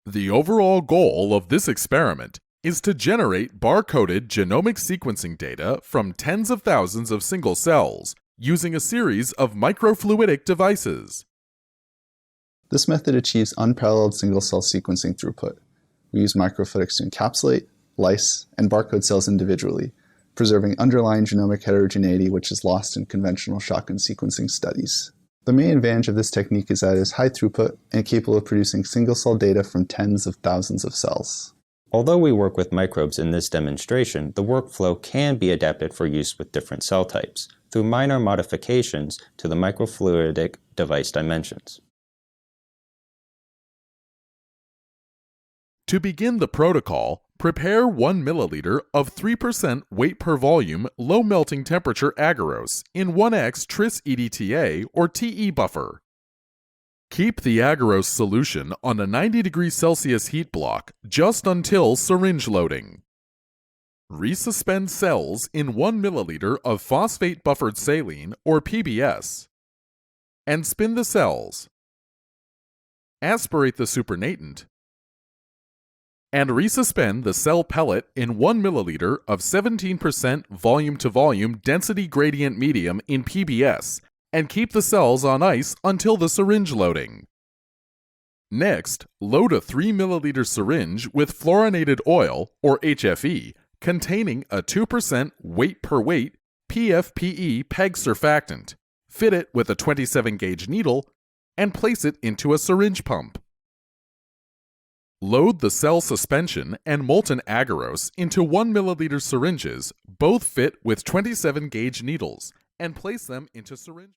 The overall goal of this experiment is to generate bar-coded genomic sequencing data from tens of thousands of single cells using a series of microfluidic devices. This method achieves unparalleled single-cell sequencing throughput. We use microfluidics to encapsulate, lyse, and barcode cells individually, preserving underlying genomic heterogeneity which is lost in conventional shotgun sequencing studies. The main advantage of this technique is that it is high throughput and capable of producing single-cell data from tens of thousands of cells. Although we work with microbes in this demonstration, the workflow can be adapted for use with different cell types through minor modifications to the microfluidic device dimensions. To begin the protocol, prepare 1 milliliter of 3% weight per volume low melting temperature agarose in 1x tris EDTA or TE buffer. Keep the agarose solution on a 90°C heat block just until syringe loading. Resuspend cells in 1 milliliter of phosphate buffered saline or PBS and spin the cells. Aspirate the supernatant and resuspend the cell pellet in 1 milliliter of 17% volume-to-volume density gradient medium in PBS and keep the cells on ice until the syringe loading. Next, load a 3 milliliter syringe with fluorinated oil, or HFE, containing a 2% weight per weight PFPE PEG surfactant. Fit it with a 27-gauge needle and place it into a syringe pump. Load the cell suspension and molten agarose into 1 milliliter syringes, both fit with 27-gauge needles, and place them into syringe.